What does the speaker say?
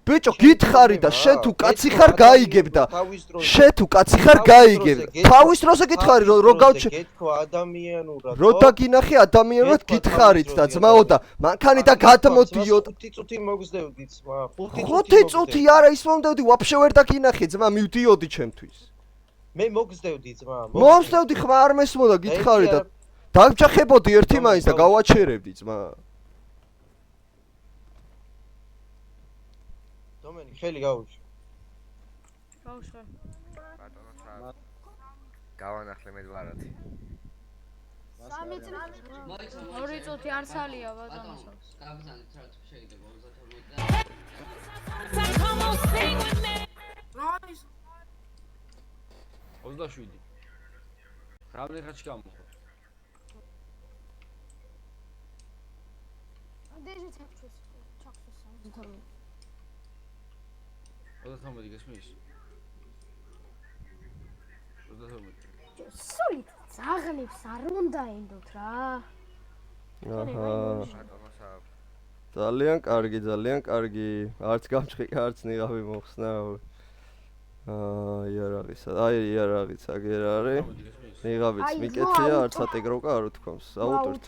ბიჭო გითხარი და შენ თუ კაცი ხარ გაიგებ და შენ თუ კაცი ხარ გაიგებ თავის დროზე გითხარი რომ გავჩე გეთქვა ადამიანურად რო დაგინახე ადამიანურად გითხარით და ძმაო და მანქანი და გადმოდიოდ 5 წუთი მოგზდევდი ძმა 5 წუთი არა ის მომდევდი ვაფშე ვერ დაგინახე ძმა მივდიოდი ჩემთვის მე მოგზდევდი ძმა მომსდევდი ხმა არ მესმოდა გითხარი და დავჭახებოდი ერთი მაინც და გავაჩერებდი ძმა დომენი ხელი გაუშვი გავუშვე ბატონო გავანახლე მე ვარათი 3 წუთი 2 წუთი არსალია ბატონო გაბრძანეთ რა თქმა შეიძლება 27 რამდენი ხანში გამოხო დეჟე ჩაქცეს 29 გესმის 29 სულით ზაღლებს არ უნდა ენდოთ რა აჰა ძალიან კარგი არც გამჭყიკა არც ნიღავი მოხსნა იარაღიც აგერ არის ნიღავიც მიკეთია არც ატეგროვკა არ უთქვამს აუტვირთ